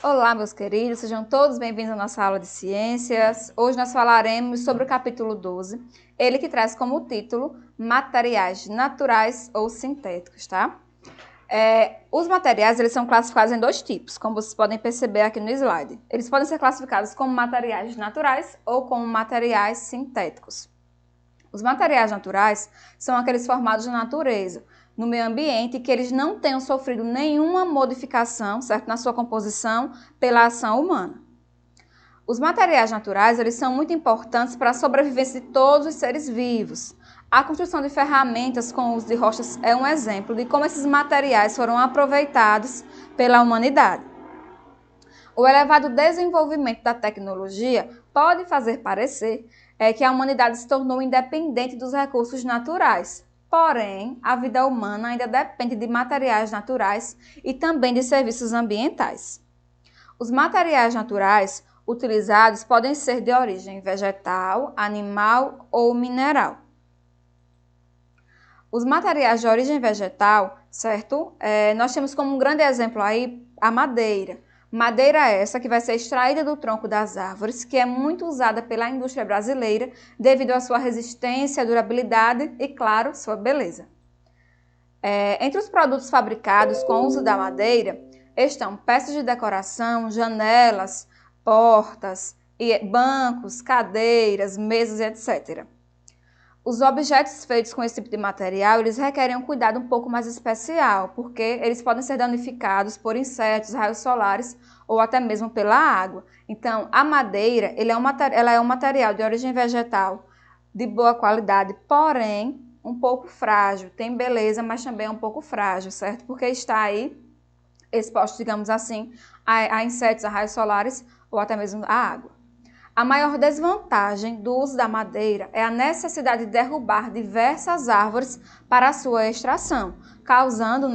Olá, meus queridos, sejam todos bem-vindos à nossa aula de ciências. Hoje nós falaremos sobre o capítulo 12, ele que traz como título materiais naturais ou sintéticos, tá? Os materiais eles são classificados em dois tipos, como vocês podem perceber aqui no slide. Eles podem ser classificados como materiais naturais ou como materiais sintéticos. Os materiais naturais são aqueles formados na natureza, no meio ambiente, que eles não tenham sofrido nenhuma modificação, certo, na sua composição pela ação humana. Os materiais naturais eles são muito importantes para a sobrevivência de todos os seres vivos. A construção de ferramentas com o uso de rochas é um exemplo de como esses materiais foram aproveitados pela humanidade. O elevado desenvolvimento da tecnologia pode fazer parecer que a humanidade se tornou independente dos recursos naturais. Porém, a vida humana ainda depende de materiais naturais e também de serviços ambientais. Os materiais naturais utilizados podem ser de origem vegetal, animal ou mineral. Os materiais de origem vegetal, certo? Nós temos como um grande exemplo aí a madeira. Madeira essa que vai ser extraída do tronco das árvores, que é muito usada pela indústria brasileira devido à sua resistência, durabilidade e, claro, sua beleza. Entre os produtos fabricados com o uso da madeira estão peças de decoração, janelas, portas, bancos, cadeiras, mesas, etc. Os objetos feitos com esse tipo de material, eles requerem um cuidado um pouco mais especial, porque eles podem ser danificados por insetos, raios solares ou até mesmo pela água. Então, a madeira, ela é um material de origem vegetal de boa qualidade, porém um pouco frágil. Tem beleza, mas também é um pouco frágil, certo? Porque está aí exposto, digamos assim, a insetos, a raios solares ou até mesmo a água. A maior desvantagem do uso da madeira é a necessidade de derrubar diversas árvores para a sua extração, causando,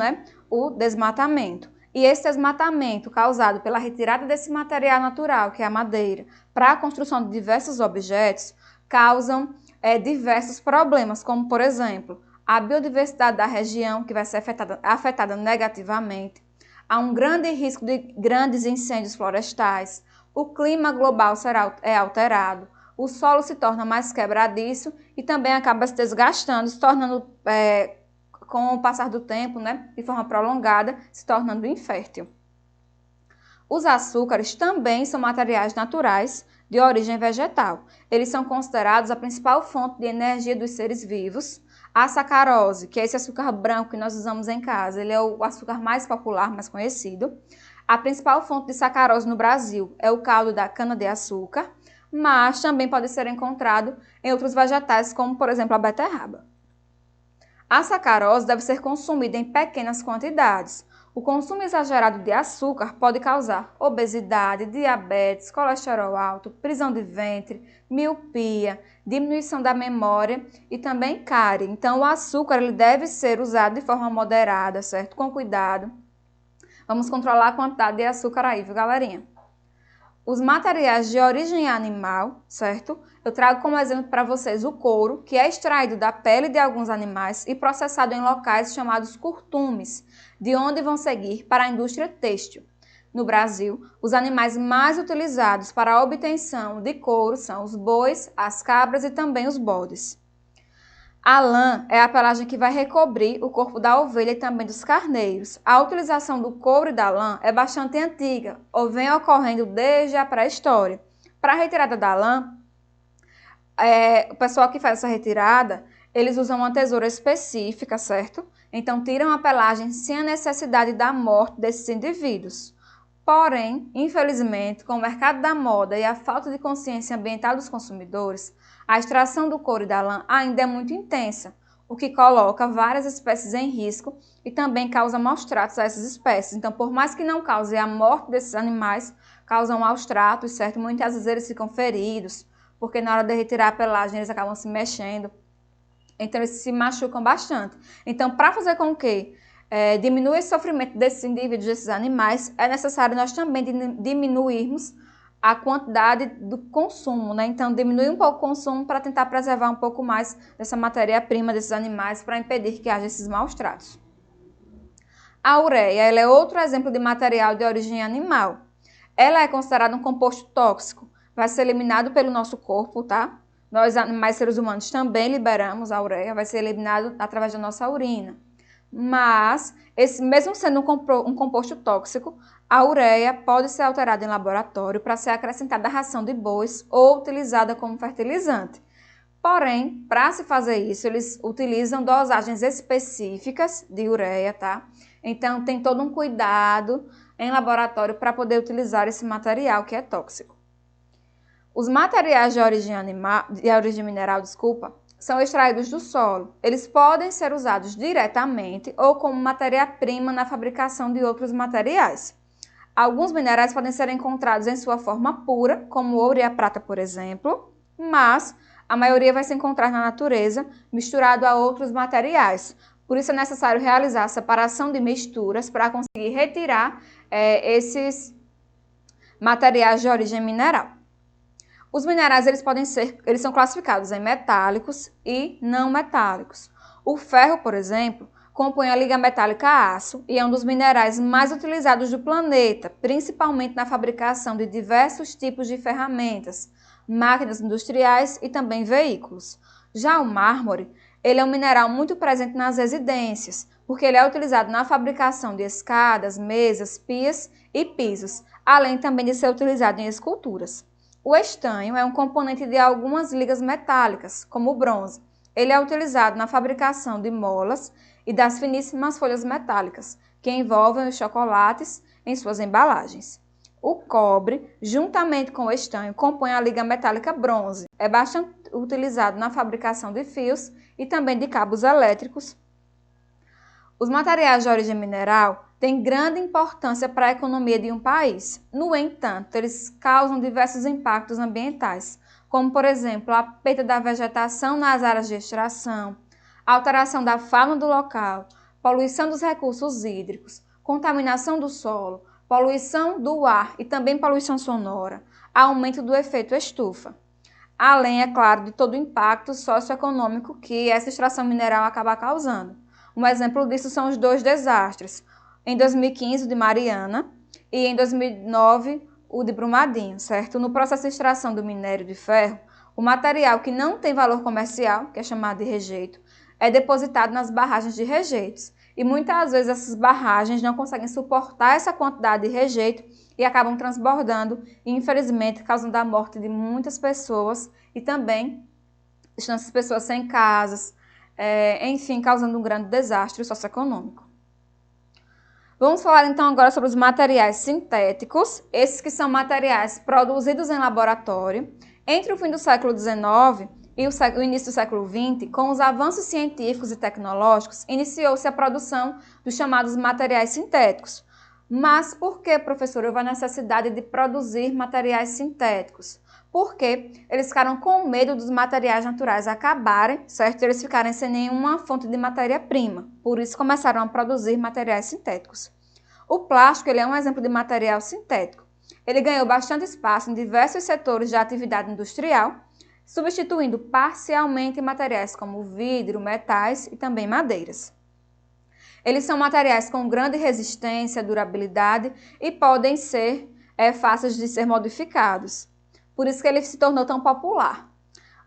o desmatamento. E esse desmatamento causado pela retirada desse material natural, que é a madeira, para a construção de diversos objetos, causam diversos problemas, como, por exemplo, a biodiversidade da região, que vai ser afetada negativamente. Há um grande risco de grandes incêndios florestais. O clima global é alterado, o solo se torna mais quebradiço e também acaba se desgastando, se tornando, com o passar do tempo, de forma prolongada, se tornando infértil. Os açúcares também são materiais naturais de origem vegetal. Eles são considerados a principal fonte de energia dos seres vivos. A sacarose, que é esse açúcar branco que nós usamos em casa, ele é o açúcar mais popular, mais conhecido. A principal fonte de sacarose no Brasil é o caldo da cana-de-açúcar, mas também pode ser encontrado em outros vegetais, como, por exemplo, a beterraba. A sacarose deve ser consumida em pequenas quantidades. O consumo exagerado de açúcar pode causar obesidade, diabetes, colesterol alto, prisão de ventre, miopia, diminuição da memória e também cárie. Então, o açúcar ele deve ser usado de forma moderada, certo? Com cuidado. Vamos controlar a quantidade de açúcar aí, viu, galerinha? Os materiais de origem animal, certo? Eu trago como exemplo para vocês o couro, que é extraído da pele de alguns animais e processado em locais chamados curtumes, de onde vão seguir para a indústria têxtil. No Brasil, os animais mais utilizados para a obtenção de couro são os bois, as cabras e também os bodes. A lã é a pelagem que vai recobrir o corpo da ovelha e também dos carneiros. A utilização do couro e da lã é bastante antiga, ou vem ocorrendo desde a pré-história. Para a retirada da lã, o pessoal que faz essa retirada, eles usam uma tesoura específica, certo? Então, tiram a pelagem sem a necessidade da morte desses indivíduos. Porém, infelizmente, com o mercado da moda e a falta de consciência ambiental dos consumidores, a extração do couro e da lã ainda é muito intensa, o que coloca várias espécies em risco e também causa maus tratos a essas espécies. Então, por mais que não cause a morte desses animais, causam maus tratos, certo? Muitas vezes eles ficam feridos, porque na hora de retirar a pelagem eles acabam se mexendo. Então, eles se machucam bastante. Então, para fazer com que diminua esse sofrimento desses indivíduos, desses animais, é necessário nós também diminuirmos a quantidade do consumo, Então, diminuir um pouco o consumo para tentar preservar um pouco mais dessa matéria-prima desses animais para impedir que haja esses maus tratos. A ureia, ela é outro exemplo de material de origem animal. ela é considerada um composto tóxico, vai ser eliminado pelo nosso corpo, tá? Nós, animais seres humanos, também liberamos a ureia, vai ser eliminado através da nossa urina. Mas, mesmo sendo um composto tóxico, a ureia pode ser alterada em laboratório para ser acrescentada à ração de bois ou utilizada como fertilizante. Porém, para se fazer isso, eles utilizam dosagens específicas de ureia, tá? Então, tem todo um cuidado em laboratório para poder utilizar esse material que é tóxico. Os materiais de origem mineral, são extraídos do solo. Eles podem ser usados diretamente ou como matéria-prima na fabricação de outros materiais. Alguns minerais podem ser encontrados em sua forma pura, como o ouro e a prata, por exemplo, mas a maioria vai se encontrar na natureza, misturado a outros materiais. Por isso é necessário realizar a separação de misturas para conseguir retirar esses materiais de origem mineral. Os minerais eles são classificados em metálicos e não metálicos. O ferro, por exemplo, compõe a liga metálica a aço e é um dos minerais mais utilizados do planeta, principalmente na fabricação de diversos tipos de ferramentas, máquinas industriais e também veículos. Já o mármore, ele é um mineral muito presente nas residências, porque ele é utilizado na fabricação de escadas, mesas, pias e pisos, além também de ser utilizado em esculturas. O estanho é um componente de algumas ligas metálicas, como o bronze. Ele é utilizado na fabricação de molas e das finíssimas folhas metálicas, que envolvem os chocolates em suas embalagens. O cobre, juntamente com o estanho, compõe a liga metálica bronze. É bastante utilizado na fabricação de fios e também de cabos elétricos. Os materiais de origem mineral têm grande importância para a economia de um país. No entanto, eles causam diversos impactos ambientais, como, por exemplo, a perda da vegetação nas áreas de extração, a alteração da fauna do local, poluição dos recursos hídricos, contaminação do solo, poluição do ar e também poluição sonora, aumento do efeito estufa. Além, é claro, de todo o impacto socioeconômico que essa extração mineral acaba causando. Um exemplo disso são os 2 desastres, em 2015 o de Mariana e em 2009 o de Brumadinho, certo? No processo de extração do minério de ferro, o material que não tem valor comercial, que é chamado de rejeito, é depositado nas barragens de rejeitos. E muitas vezes essas barragens não conseguem suportar essa quantidade de rejeito e acabam transbordando e, infelizmente, causando a morte de muitas pessoas e também deixando essas pessoas sem casas, enfim, causando um grande desastre socioeconômico. Vamos falar então agora sobre os materiais sintéticos, esses que são materiais produzidos em laboratório. Entre o fim do século XIX e o início do século XX, com os avanços científicos e tecnológicos, iniciou-se a produção dos chamados materiais sintéticos. Mas por que, professor, houve a necessidade de produzir materiais sintéticos? Porque eles ficaram com medo dos materiais naturais acabarem, certo? Eles ficarem sem nenhuma fonte de matéria-prima. Por isso começaram a produzir materiais sintéticos. O plástico ele é um exemplo de material sintético. Ele ganhou bastante espaço em diversos setores de atividade industrial, substituindo parcialmente materiais como vidro, metais e também madeiras. Eles são materiais com grande resistência, durabilidade e podem ser fáceis de ser modificados. Por isso que ele se tornou tão popular.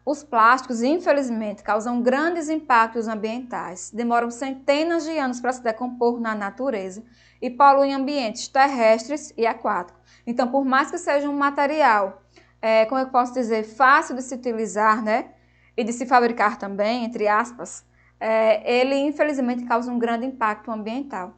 Os plásticos, infelizmente, causam grandes impactos ambientais, demoram centenas de anos para se decompor na natureza e poluem ambientes terrestres e aquáticos. Então, por mais que seja um material, como eu posso dizer, fácil de se utilizar, né, e de se fabricar também, entre aspas, ele infelizmente causa um grande impacto ambiental.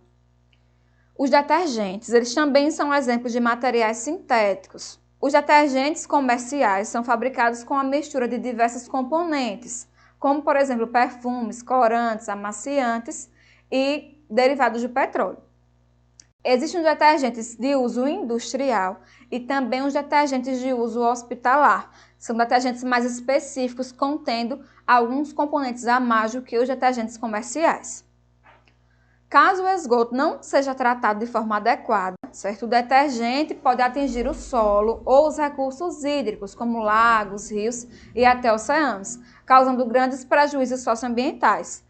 Os detergentes, eles também são exemplos de materiais sintéticos. Os detergentes comerciais são fabricados com a mistura de diversos componentes, como, por exemplo, perfumes, corantes, amaciantes e derivados do petróleo. Existem os detergentes de uso industrial e também os detergentes de uso hospitalar. São detergentes mais específicos, contendo alguns componentes a mais do que os detergentes comerciais. Caso o esgoto não seja tratado de forma adequada, certo? O detergente pode atingir o solo ou os recursos hídricos, como lagos, rios e até oceanos, causando grandes prejuízos socioambientais.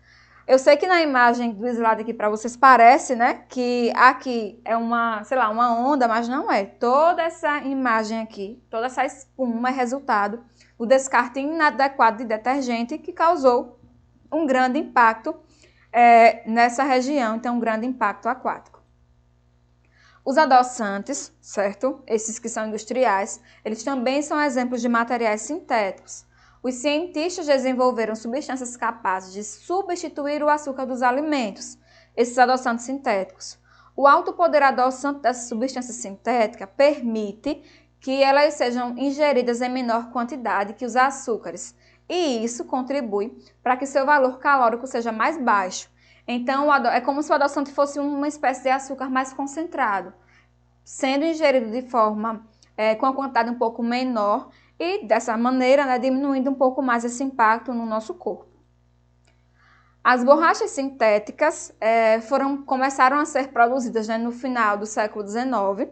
Eu sei que na imagem do slide aqui para vocês parece, né, que aqui é uma, sei lá, uma onda, mas não é. Toda essa imagem aqui, toda essa espuma é resultado do descarte inadequado de detergente que causou um grande impacto nessa região, então um grande impacto aquático. Os adoçantes, certo? Esses que são industriais, eles também são exemplos de materiais sintéticos. Os cientistas desenvolveram substâncias capazes de substituir o açúcar dos alimentos, esses adoçantes sintéticos. O alto poder adoçante dessa substância sintética permite que elas sejam ingeridas em menor quantidade que os açúcares, e isso contribui para que seu valor calórico seja mais baixo. Então, é como se o adoçante fosse uma espécie de açúcar mais concentrado, sendo ingerido de forma com a quantidade um pouco menor e, dessa maneira, né, diminuindo um pouco mais esse impacto no nosso corpo. As borrachas sintéticas começaram a ser produzidas, né, no final do século XIX,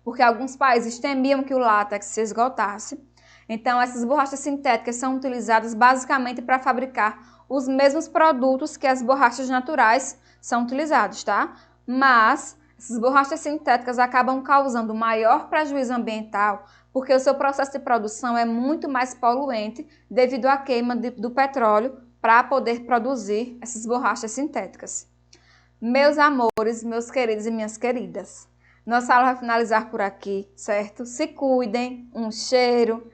porque alguns países temiam que o látex se esgotasse. Então, essas borrachas sintéticas são utilizadas basicamente para fabricar os mesmos produtos que as borrachas naturais são utilizados, tá? Mas essas borrachas sintéticas acabam causando maior prejuízo ambiental porque o seu processo de produção é muito mais poluente devido à queima do petróleo para poder produzir essas borrachas sintéticas. Meus amores, meus queridos e minhas queridas, nossa aula vai finalizar por aqui, certo? Se cuidem, um cheiro